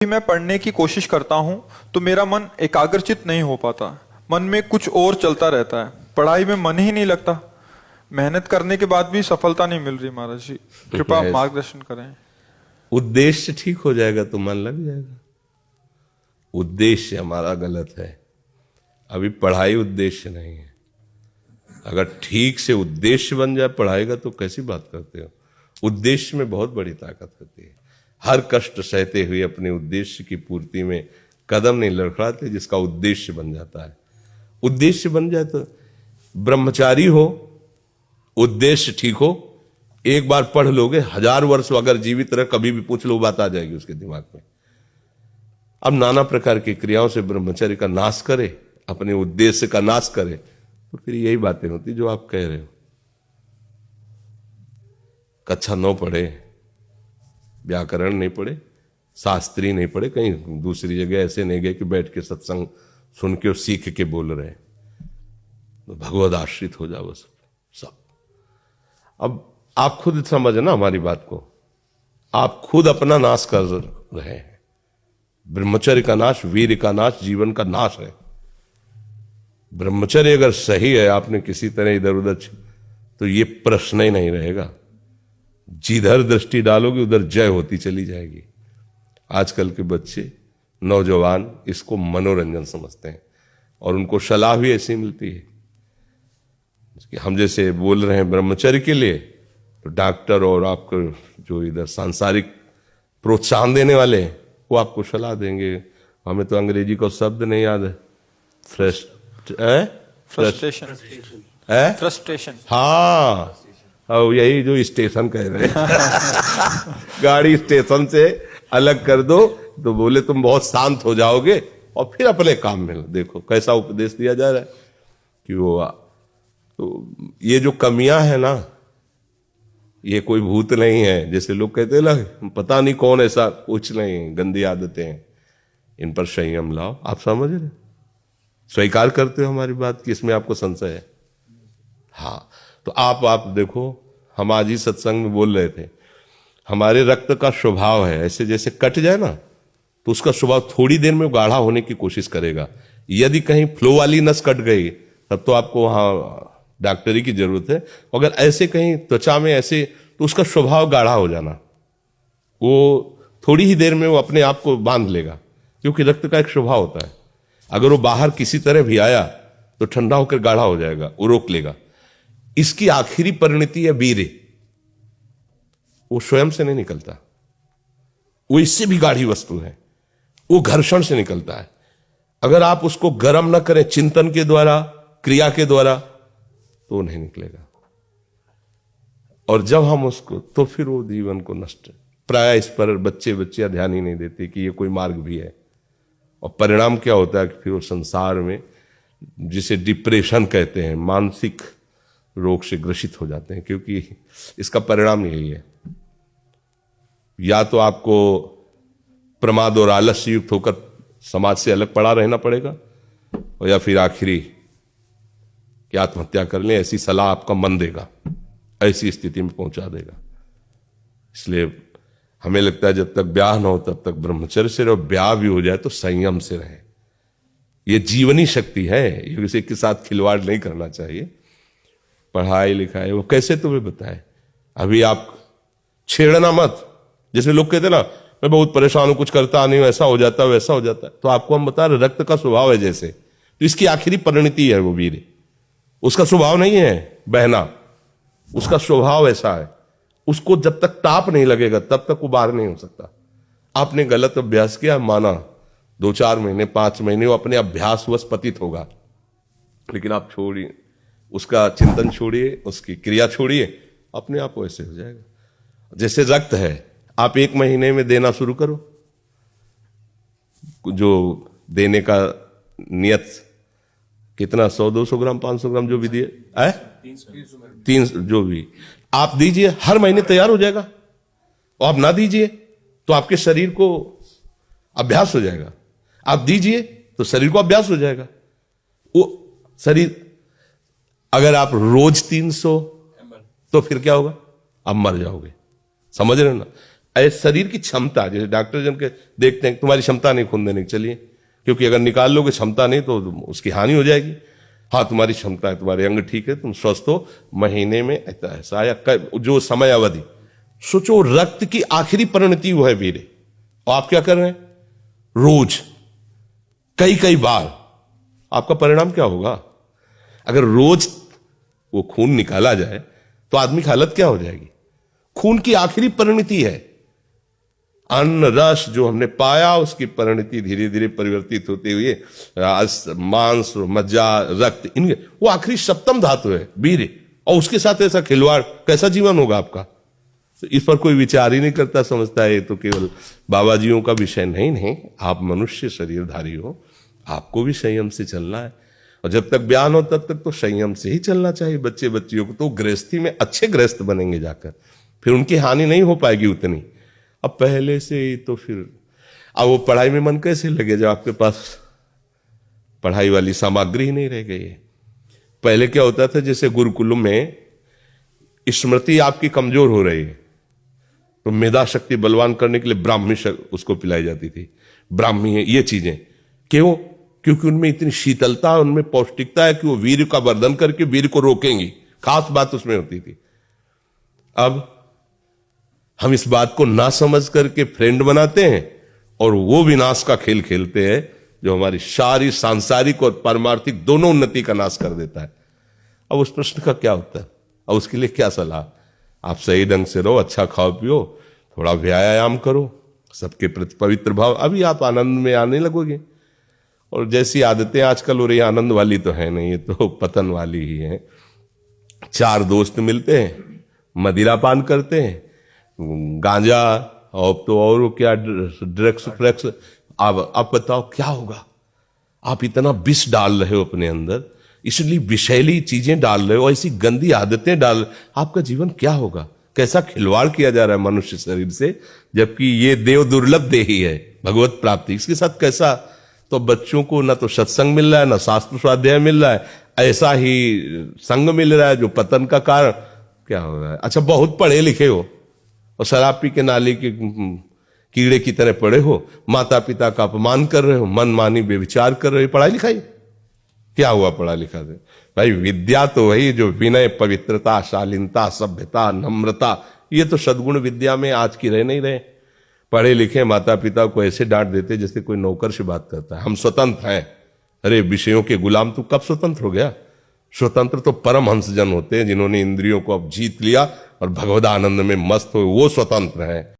मैं पढ़ने की कोशिश करता हूँ तो मेरा मन एकाग्रचित नहीं हो पाता। मन में कुछ और चलता रहता है। पढ़ाई में मन ही नहीं लगता। मेहनत करने के बाद भी सफलता नहीं मिल रही। महाराज जी कृपया आप मार्गदर्शन करें। उद्देश्य ठीक हो जाएगा तो मन लग जाएगा। उद्देश्य हमारा गलत है। अभी पढ़ाई उद्देश्य नहीं है। अगर ठीक से उद्देश्य बन जाए पढ़ाई का तो कैसी बात करते हो। उद्देश्य में बहुत बड़ी ताकत होती है। हर कष्ट सहते हुए अपने उद्देश्य की पूर्ति में कदम नहीं लड़खड़ाते जिसका उद्देश्य बन जाता है। उद्देश्य बन जाए तो ब्रह्मचारी हो, उद्देश्य ठीक हो, एक बार पढ़ लोगे, 1000 वर्ष अगर जीवित रहे कभी भी पूछ लो बात आ जाएगी उसके दिमाग में। अब नाना प्रकार की क्रियाओं से ब्रह्मचर्य का नाश करे, अपने उद्देश्य का नाश करे, तो फिर यही बातें होती जो आप कह रहे हो। कक्षा 9 पढ़े, व्याकरण नहीं पढ़े, शास्त्री नहीं पढ़े, कहीं दूसरी जगह ऐसे नहीं गए कि बैठ के सत्संग सुन के और सीख के बोल रहे, तो भगवद आश्रित हो जाओ सब। अब आप खुद समझना हमारी बात को। आप खुद अपना नाश कर रहे हैं। ब्रह्मचर्य का नाश, वीर का नाश, जीवन का नाश है। ब्रह्मचर्य अगर सही है, आपने किसी तरह इधर उधर तो ये प्रश्न ही नहीं रहेगा। जिधर दृष्टि डालोगे उधर जय होती चली जाएगी। आजकल के बच्चे, नौजवान इसको मनोरंजन समझते हैं और उनको सलाह भी ऐसी मिलती है कि हम जैसे बोल रहे हैं ब्रह्मचर्य के लिए, तो डॉक्टर और आपको जो इधर सांसारिक प्रोत्साहन देने वाले हैं वो आपको सलाह देंगे। हमें तो अंग्रेजी का शब्द नहीं याद है। फ्रस्ट्रेशन। हाँ, यही जो स्टेशन कह रहे हैं। गाड़ी स्टेशन से अलग कर दो तो बोले तुम बहुत शांत हो जाओगे और फिर अपने काम में लो। देखो कैसा उपदेश दिया जा रहा है कि वो तो ये जो कमियां है ना, ये कोई भूत नहीं है जैसे लोग कहते हैं ना, पता नहीं कौन, ऐसा कुछ नहीं। गंदी आदतें हैं, इन पर संयम लाओ। आप समझ रहे, स्वीकार करते हो हमारी बात कि इसमें आपको संशय है? हाँ, तो आप देखो, हम आज ही सत्संग में बोल रहे थे, हमारे रक्त का स्वभाव है ऐसे, जैसे कट जाए ना तो उसका स्वभाव थोड़ी देर में गाढ़ा होने की कोशिश करेगा। यदि कहीं फ्लो वाली नस कट गई तब तो आपको वहां डॉक्टरी की जरूरत है। अगर ऐसे कहीं त्वचा में ऐसे, तो उसका स्वभाव गाढ़ा हो जाना, वो थोड़ी ही देर में वो अपने आप को बांध लेगा, क्योंकि रक्त का एक स्वभाव होता है। अगर वो बाहर किसी तरह भी आया तो ठंडा होकर गाढ़ा हो जाएगा, वो रोक लेगा। इसकी आखिरी परिणति है वीर्य। वो स्वयं से नहीं निकलता, वो इससे भी गाढ़ी वस्तु है, वो घर्षण से निकलता है। अगर आप उसको गर्म न करें चिंतन के द्वारा, क्रिया के द्वारा, तो वो नहीं निकलेगा। और जब हम उसको, तो फिर वो जीवन को नष्ट, प्राय इस पर बच्चे ध्यान ही नहीं देते कि ये कोई मार्ग भी है। और परिणाम क्या होता है कि फिर वो संसार में, जिसे डिप्रेशन कहते हैं, मानसिक रोग से ग्रसित हो जाते हैं, क्योंकि इसका परिणाम यही है। या तो आपको प्रमाद और आलस्य युक्त होकर समाज से अलग पड़ा रहना पड़ेगा, और या फिर आखिरी कि आत्महत्या कर लें, ऐसी सलाह आपका मन देगा, ऐसी स्थिति में पहुंचा देगा। इसलिए हमें लगता है जब तक ब्याह न हो तब तक ब्रह्मचर्य से रहो, ब्याह भी हो जाए तो संयम से रहे। ये जीवनी शक्ति है, ये किसी के साथ खिलवाड़ नहीं करना चाहिए। पढ़ाई लिखाई वो कैसे तुम्हें बताए, अभी आप छेड़ना मत। जैसे लोग कहते ना, मैं बहुत परेशान हूं, कुछ करता नहीं हूं, ऐसा हो जाता है वैसा हो जाता है, तो आपको हम बता रहे रक्त का स्वभाव है जैसे, तो इसकी आखिरी परिणति है वो वीर। उसका स्वभाव नहीं है बहना, उसका स्वभाव ऐसा है। उसको जब तक ताप नहीं लगेगा तब तक वो बाहर नहीं हो सकता। आपने गलत अभ्यास किया, माना 2-4 महीने 5 महीने वो अपने अभ्यासवश पतित होगा, लेकिन आप छोड़िए, उसका चिंतन छोड़िए, उसकी क्रिया छोड़िए, अपने आप वैसे हो जाएगा। जैसे रक्त है, आप 1 महीने में देना शुरू करो, जो देने का नियत कितना, 100-200 ग्राम 500 ग्राम जो भी दिए, 300 जो भी आप दीजिए, हर महीने तैयार हो जाएगा। और आप ना दीजिए तो आपके शरीर को अभ्यास हो जाएगा, आप दीजिए तो शरीर को अभ्यास हो जाएगा। वो शरीर, अगर आप रोज 300, तो फिर क्या होगा, आप मर जाओगे। समझ रहे हो ना? ऐसे शरीर की क्षमता, जैसे डॉक्टर जन के देखते हैं तुम्हारी क्षमता नहीं खून देने की, चलिए, क्योंकि अगर निकाल लोगे क्षमता नहीं तो उसकी हानि हो जाएगी। हाँ तुम्हारी क्षमता है, तुम्हारे अंग ठीक है, तुम स्वस्थ हो, महीने में ऐसा या जो समय अवधि, सोचो रक्त की आखिरी परिणति वो है वीर्य, और आप क्या कर रहे हैं रोज कई कई बार, आपका परिणाम क्या होगा? अगर रोज वो खून निकाला जाए तो आदमी की हालत क्या हो जाएगी? खून की आखिरी परिणति है, अन्न रस जो हमने पाया उसकी परिणति धीरे धीरे परिवर्तित होते हुए मांस, मज्जा, रक्त, इनके वो आखिरी सप्तम धातु है वीर्य, और उसके साथ ऐसा खिलवाड़, कैसा जीवन होगा आपका? तो इस पर कोई विचार ही नहीं करता, समझता है ये तो केवल बाबा जियों का विषय। नहीं, आप मनुष्य शरीरधारी हो, आपको भी संयम से चलना है, और जब तक ज्ञान हो तब तक तो संयम से ही चलना चाहिए। बच्चे बच्चियों को तो गृहस्थी में अच्छे गृहस्थ बनेंगे जाकर, फिर उनकी हानि नहीं हो पाएगी उतनी। अब पहले से ही तो फिर अब वो पढ़ाई में मन कैसे लगे जब आपके पास पढ़ाई वाली सामग्री ही नहीं रह गई है? पहले क्या होता था, जैसे गुरुकुल में स्मृति आपकी कमजोर हो रही है तो मेधा शक्ति बलवान करने के लिए ब्राह्मी उसको पिलाई जाती थी, ब्राह्मी है ये चीजें। क्यों? क्योंकि उनमें इतनी शीतलता, उनमें पौष्टिकता है कि वो वीर का वर्धन करके वीर को रोकेंगी, खास बात उसमें होती थी। अब हम इस बात को ना समझ करके फ्रेंड बनाते हैं और वो विनाश का खेल खेलते हैं जो हमारी सारी सांसारिक और पारमार्थिक दोनों उन्नति का नाश कर देता है। अब उस प्रश्न का क्या होता है? अब उसके लिए क्या सलाह? आप सही ढंग से रहो, अच्छा खाओ पियो, थोड़ा व्यायाम करो, सबके प्रति पवित्र भाव, अभी आप आनंद में आने लगोगे। और जैसी आदतें आजकल हो रही, आनंद वाली तो है नहीं, ये तो पतन वाली ही है। चार दोस्त मिलते हैं, मदिरा पान करते हैं, गांजा और तो और क्या ड्रग्स। आप बताओ क्या होगा? आप इतना विष डाल रहे हो अपने अंदर, इसलिए विषैली चीजें डाल रहे हो, ऐसी गंदी आदतें डाल, आपका जीवन क्या होगा? कैसा खिलवाड़ किया जा रहा है मनुष्य शरीर से, जबकि ये देव दुर्लभ देही है भगवत प्राप्ति, इसके साथ कैसा? तो बच्चों को ना तो सत्संग मिल रहा है, ना शास्त्र स्वाध्याय मिल रहा है, ऐसा ही संग मिल रहा है जो पतन का कारण क्या हो रहा है। अच्छा, बहुत पढ़े लिखे हो और शराब पी के नाली के कीड़े की तरह पड़े हो, माता पिता का अपमान कर रहे हो, मनमानी बेविचार कर रहे हो, पढ़ाई लिखाई क्या हुआ? पढ़ा लिखा से भाई विद्या तो वही जो विनय, पवित्रता, शालीनता, सभ्यता, नम्रता, ये तो सद्गुण विद्या में आज की रह नहीं रहे। पढ़े लिखे माता पिता को ऐसे डांट देते जैसे कोई नौकर से बात करता है, हम स्वतंत्र हैं। अरे विषयों के गुलाम तू कब स्वतंत्र हो गया? स्वतंत्र तो परम हंसजन होते हैं जिन्होंने इंद्रियों को अब जीत लिया और भगवद आनंद में मस्त हो, वो स्वतंत्र हैं।